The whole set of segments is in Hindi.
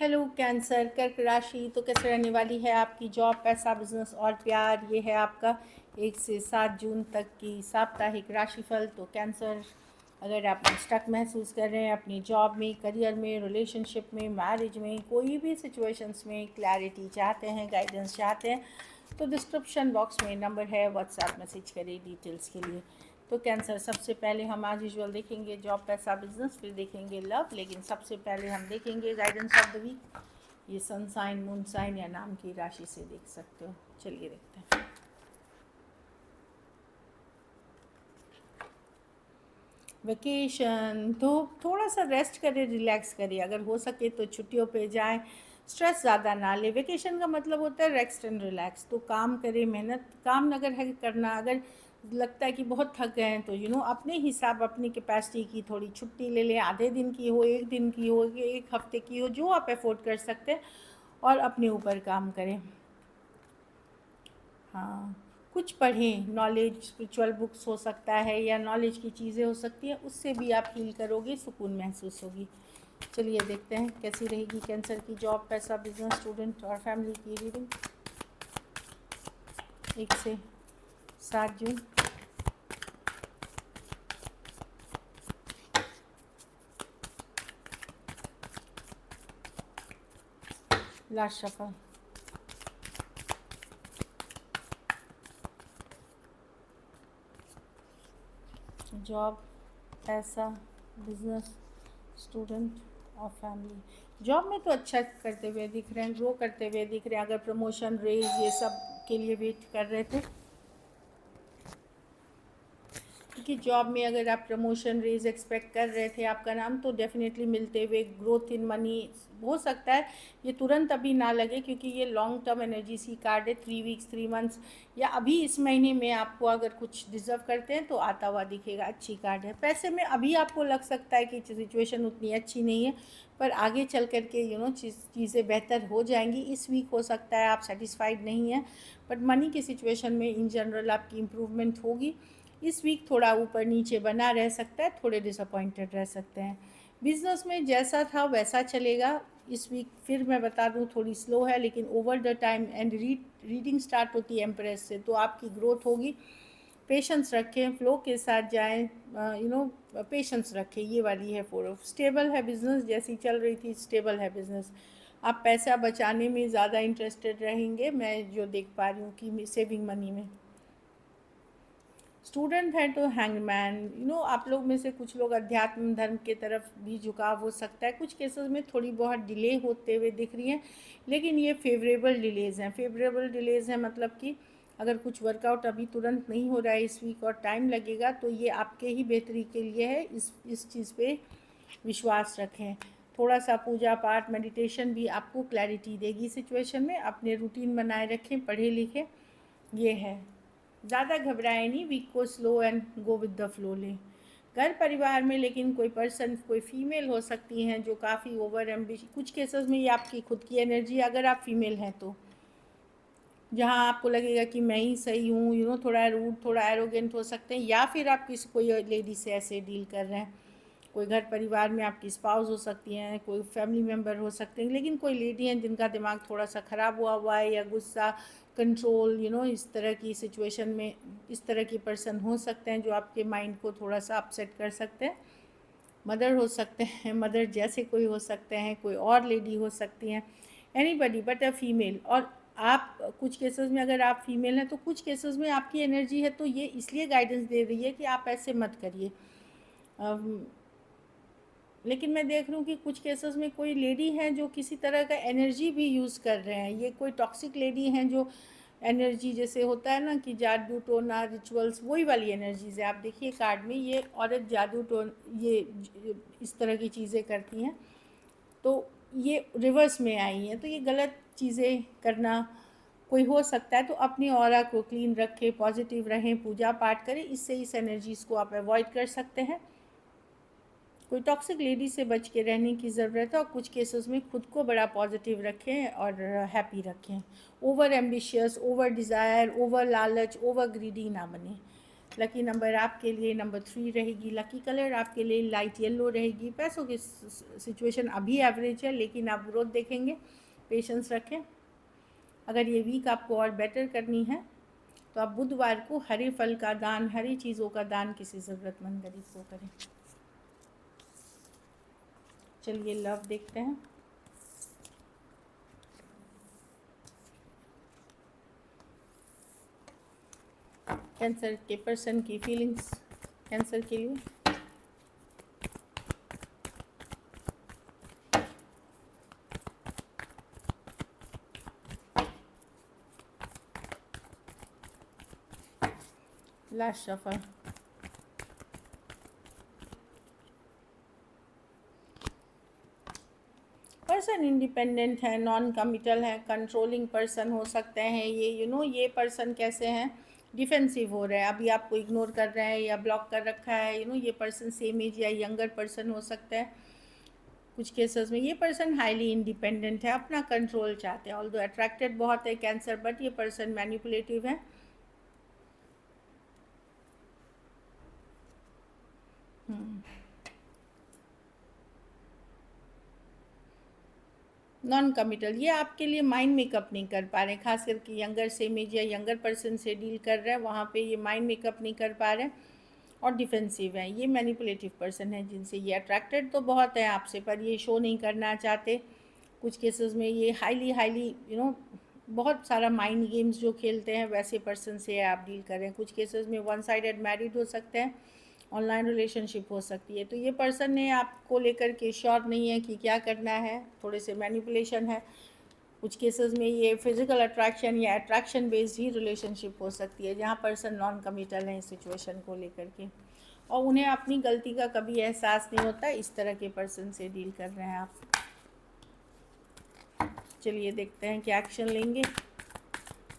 हेलो कैंसर, कर्क राशि तो कैसे रहने वाली है आपकी जॉब, पैसा, बिजनेस और प्यार। ये है आपका 1 से 7 जून तक की साप्ताहिक राशिफल। तो कैंसर, अगर आप स्टक महसूस कर रहे हैं अपनी जॉब में, करियर में, रिलेशनशिप में, मैरिज में, कोई भी सिचुएशंस में क्लैरिटी चाहते हैं, गाइडेंस चाहते हैं, तो डिस्क्रिप्शन बॉक्स में नंबर है, व्हाट्सएप मैसेज करें डिटेल्स के लिए। तो कैंसर, सबसे पहले हम आज यूजुअल देखेंगे जॉब, पैसा, बिजनेस, फिर देखेंगे लव, लेकिन सबसे पहले हम देखेंगे गाइडेंस ऑफ द वीक। ये सन साइन, मून साइन या नाम की राशि से देख सकते हो। चलिए देखते हैं। वेकेशन तो थोड़ा सा रेस्ट करें, रिलैक्स करिए, अगर हो सके तो छुट्टियों पे जाएं, स्ट्रेस ज़्यादा ना ले। वेकेशन का मतलब होता है रेस्ट एंड रिलैक्स। तो काम करें, मेहनत, काम अगर है करना, अगर लगता है कि बहुत थक गए हैं तो अपने हिसाब, अपनी कैपेसिटी की थोड़ी छुट्टी ले लें। आधे दिन की हो, 1 दिन की हो, 1 हफ्ते की हो, जो आप अफोर्ड कर सकते हैं, और अपने ऊपर काम करें। हाँ, कुछ पढ़ें, नॉलेज, स्पिरिचुअल बुक्स हो सकता है या नॉलेज की चीज़ें हो सकती हैं, उससे भी आप फील करोगे, सुकून महसूस होगी। चलिए देखते हैं कैसी रहेगी कैंसर की जॉब, पैसा, बिजनेस, स्टूडेंट और फैमिली की रीडिंग 1 से 7 जून। Last shuffle. जॉब, पैसा, बिजनेस, स्टूडेंट और फैमिली। जॉब में तो अच्छा करते हुए दिख रहे हैं, ग्रो करते हुए दिख रहे हैं। अगर प्रमोशन, रेज, ये सब के लिए वेट कर रहे थे, क्योंकि जॉब में अगर आप प्रमोशन, रेज एक्सपेक्ट कर रहे थे आपका नाम, तो डेफिनेटली मिलते हुए, ग्रोथ इन मनी हो सकता है। ये तुरंत अभी ना लगे, क्योंकि ये long term energy C card है। 3 वीक्स, 3 मंथ्स, या अभी इस महीने में आपको अगर कुछ डिजर्व करते हैं तो आता हुआ दिखेगा। अच्छी कार्ड है। पैसे में अभी आपको लग सकता है कि सिचुएशन उतनी अच्छी नहीं है, पर आगे चल कर के चीज़ें बेहतर हो जाएंगी। इस वीक हो सकता है आप सेटिस्फाइड नहीं हैं, बट मनी की सिचुएशन में इन जनरल आपकी इम्प्रूवमेंट होगी। इस वीक थोड़ा ऊपर नीचे बना रह सकता है, थोड़े डिसअपॉइंटेड रह सकते हैं। बिजनेस में जैसा था वैसा चलेगा। इस वीक फिर मैं बता दूं थोड़ी स्लो है, लेकिन over the time and reading start होती है एम्प्रेस से, तो आपकी ग्रोथ होगी। पेशेंस रखें, फ्लो के साथ जाएं, पेशेंस रखें। ये वाली है 4 ऑफ। स्टेबल है बिजनेस, जैसी चल रही थी स्टेबल है बिजनेस। आप पैसा बचाने में ज़्यादा इंटरेस्टेड रहेंगे, मैं जो देख पा रही हूँ कि सेविंग मनी में। स्टूडेंट हैं तो हैंगमैन, आप लोग में से कुछ लोग अध्यात्म धर्म के तरफ भी झुकाव हो सकता है। कुछ केसेस में थोड़ी बहुत डिले होते हुए दिख रही हैं, लेकिन ये फेवरेबल डिलेज़ हैं। फेवरेबल डिलेज़ हैं मतलब कि अगर कुछ वर्कआउट अभी तुरंत नहीं हो रहा है इस वीक और टाइम लगेगा, तो ये आपके ही बेहतरी के लिए है। इस चीज़ पे विश्वास रखें। थोड़ा सा पूजा पाठ, मेडिटेशन भी आपको क्लैरिटी देगी सिचुएशन में। अपने रूटीन बनाए रखें, पढ़े लिखें। ये है, ज़्यादा घबराएं नहीं, वीक को slow and go with the flow लें। घर परिवार में लेकिन कोई पर्सन, कोई फीमेल हो सकती हैं जो काफ़ी ओवर एम्बिश, कुछ केसेस में ये आपकी खुद की एनर्जी, अगर आप फीमेल हैं तो, जहाँ आपको लगेगा कि मैं ही सही हूँ, थोड़ा रूड, थोड़ा एरोगेंट हो सकते हैं, या फिर आप किसी कोई लेडी से ऐसे डील कर रहे हैं। कोई घर परिवार में आपकी स्पाउस हो सकती हैं, कोई फैमिली मेम्बर हो सकते हैं, लेकिन कोई लेडी हैं जिनका दिमाग थोड़ा सा ख़राब हुआ है, या गुस्सा, कंट्रोल, इस तरह की सिचुएशन में इस तरह की पर्सन हो सकते हैं जो आपके माइंड को थोड़ा सा अपसेट कर सकते हैं। मदर हो सकते हैं, मदर जैसे कोई हो सकते हैं, कोई और लेडी हो सकती हैं, एनीबडी बट अ फीमेल। और आप कुछ केसेस में, अगर आप फीमेल हैं तो कुछ केसेस में आपकी एनर्जी है, तो ये इसलिए गाइडेंस दे रही है कि आप ऐसे मत करिए। लेकिन मैं देख रही हूँ कि कुछ केसेस में कोई लेडी हैं जो किसी तरह का एनर्जी भी यूज़ कर रहे हैं। ये कोई टॉक्सिक लेडी हैं जो एनर्जी, जैसे होता है ना कि जादू टोना रिचुअल्स, वही वाली एनर्जीज़ है। आप देखिए कार्ड में ये औरत जादू टोन, ये इस तरह की चीज़ें करती हैं, तो ये रिवर्स में आई हैं। तो ये गलत चीज़ें करना कोई हो सकता है, तो अपनी ऑरा को क्लीन रखें, पॉजिटिव रहें, पूजा पाठ करें, इससे इस एनर्जीज़ को आप अवॉइड कर सकते हैं। कोई टॉक्सिक लेडी से बच के रहने की ज़रूरत है, और कुछ केसेस में खुद को बड़ा पॉजिटिव रखें और हैप्पी रखें। Over ambitious, over desire, over लालच, ओवर ग्रीडी ना बने। लकी नंबर आपके लिए नंबर 3 रहेगी। लकी कलर आपके लिए लाइट येलो रहेगी। पैसों की सिचुएशन अभी एवरेज है, लेकिन आप ग्रोथ देखेंगे। पेशेंस रखें। अगर ये वीक आपको और बेटर करनी है तो आप बुधवार को हरे फल का दान, हरी चीज़ों का दान किसी ज़रूरतमंद गरीब को करें। चलिए लव देखते हैं। कैंसर के पर्सन की फीलिंग्स कैंसर के लिए। Last shuffle. पर्सन इंडिपेंडेंट है, नॉन कमिटल है, कंट्रोलिंग पर्सन हो सकते हैं ये। ये पर्सन कैसे हैं, डिफेंसिव हो रहे हैं, अभी आपको इग्नोर कर रहे हैं या ब्लॉक कर रखा है। ये पर्सन सेम एज या यंगर पर्सन हो सकता है कुछ केसेस में। ये पर्सन हाईली इंडिपेंडेंट है, अपना कंट्रोल चाहते हैं। ऑल्दो अट्रैक्टेड बहुत है कैंसर, बट ये पर्सन मैनिपुलेटिव है। नॉन कमिटल, ये आपके लिए माइंड मेकअप नहीं कर पा रहे, खास करके यंगर सेम एज या यंगर पर्सन से डील कर रहे हैं, वहाँ पे ये माइंड मेकअप नहीं कर पा रहे और डिफेंसिव है। ये मैनिपुलेटिव पर्सन है जिनसे ये अट्रैक्टेड तो बहुत है आपसे, पर ये शो नहीं करना चाहते। कुछ केसेस में ये हाईली बहुत सारा माइंड गेम्स जो खेलते हैं, वैसे पर्सन से आप डील करें। कुछ केसेस में वन साइडेड मैरिड हो सकते हैं, ऑनलाइन रिलेशनशिप हो सकती है। तो ये पर्सन ने आपको लेकर के श्योर नहीं है कि क्या करना है, थोड़े से मैनिपुलेशन है। कुछ केसेस में ये फिजिकल अट्रैक्शन या अट्रैक्शन बेस्ड ही रिलेशनशिप हो सकती है, जहाँ पर्सन नॉन कमिटल है इस सिचुएशन को लेकर के, और उन्हें अपनी गलती का कभी एहसास नहीं होता। इस तरह के पर्सन से डील कर रहे हैं आप। चलिए देखते हैं क्या एक्शन लेंगे,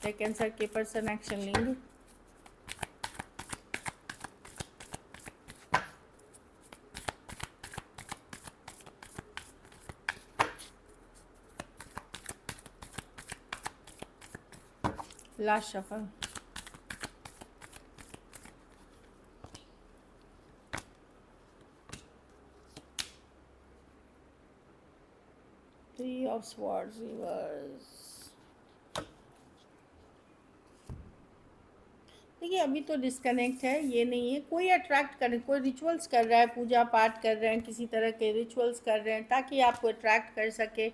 कैंसर के पर्सन एक्शन लेंगे। Last shuffle. Three of swords reverse. देखिए अभी तो डिस्कनेक्ट है, ये नहीं है कोई अट्रैक्ट कर, कोई रिचुअल्स कर रहा है, पूजा पाठ कर रहे हैं, किसी तरह के रिचुअल्स कर रहे हैं ताकि आपको अट्रैक्ट कर सके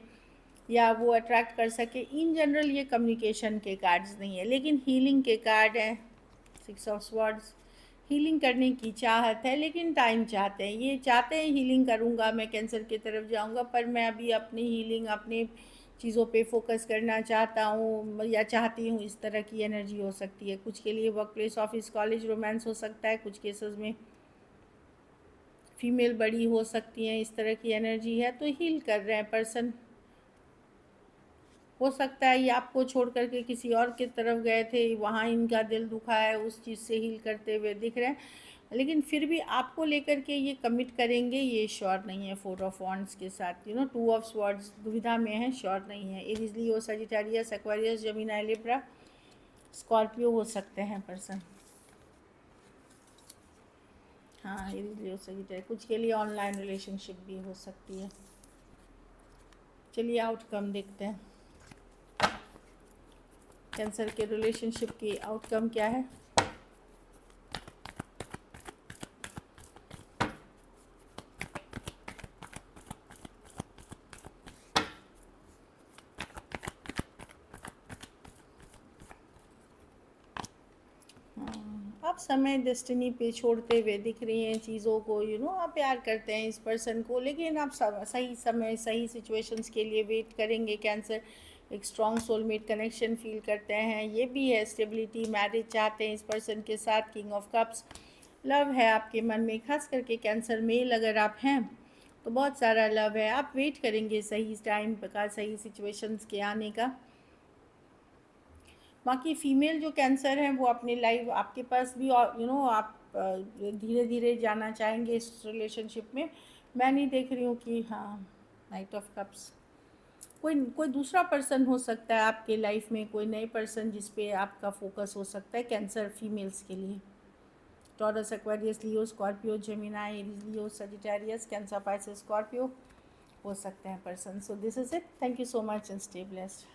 या वो अट्रैक्ट कर सके। इन जनरल ये कम्युनिकेशन के कार्ड्स नहीं है, लेकिन हीलिंग के कार्ड हैं। 6 ऑफ स्वॉर्ड्स, हीलिंग करने की चाहत है, लेकिन टाइम चाहते हैं। ये चाहते हैं हीलिंग करूँगा, मैं कैंसर की तरफ जाऊँगा, पर मैं अभी अपनी हीलिंग, अपने चीज़ों पे फोकस करना चाहता हूँ या चाहती हूँ। इस तरह की एनर्जी हो सकती है। कुछ के लिए work place, office, college, romance हो सकता है। कुछ केसेस में फीमेल बड़ी हो सकती हैं, इस तरह की एनर्जी है। तो हील कर रहे हैं पर्सन। हो सकता है ये आपको छोड़ करके किसी और की तरफ गए थे, वहाँ इनका दिल दुखा है, उस चीज़ से हील करते हुए दिख रहे हैं, लेकिन फिर भी आपको लेकर के ये कमिट करेंगे, ये श्योर नहीं है। 4 ऑफ वॉन्ड्स के साथ 2 ऑफ स्वॉर्ड्स दुविधा में है, श्योर नहीं है। Aries, Leo, Sagittarius, Aquarius, Gemini, Libra, Scorpio हो सकते हैं पर्सन। हाँ, एरीज, लियो, सजिटेरियस। कुछ के लिए ऑनलाइन रिलेशनशिप भी हो सकती है। चलिए आउटकम देखते हैं, कैंसर के रिलेशनशिप की आउटकम क्या है। आप समय डेस्टिनी पे छोड़ते हुए दिख रही हैं चीज़ों को। आप प्यार करते हैं इस पर्सन को, लेकिन आप सही समय, सही सिचुएशंस के लिए वेट करेंगे। कैंसर एक स्ट्रॉन्ग सोलमेट कनेक्शन फील करते हैं, ये भी है। स्टेबिलिटी, मैरिज चाहते हैं इस पर्सन के साथ। किंग ऑफ कप्स, लव है आपके मन में, खास करके कैंसर मेल अगर आप हैं तो बहुत सारा लव है। आप वेट करेंगे सही टाइम का, सही सिचुएशंस के आने का। बाकी फ़ीमेल जो कैंसर हैं वो अपनी लाइफ आपके पास भी, और आप धीरे धीरे जाना चाहेंगे इस रिलेशनशिप में। मैं नहीं देख रही हूँ कि हाँ, नाइट ऑफ कप्स, कोई कोई दूसरा पर्सन हो सकता है आपके लाइफ में, कोई नए पर्सन जिस पे आपका फोकस हो सकता है कैंसर फीमेल्स के लिए। टॉरस, एक्वेरियस, लियो, Scorpio, Gemini, Aries, Leo, Sagittarius, cancer, Pisces, Scorpio हो सकते हैं person. So this is it. Thank you so much and stay blessed.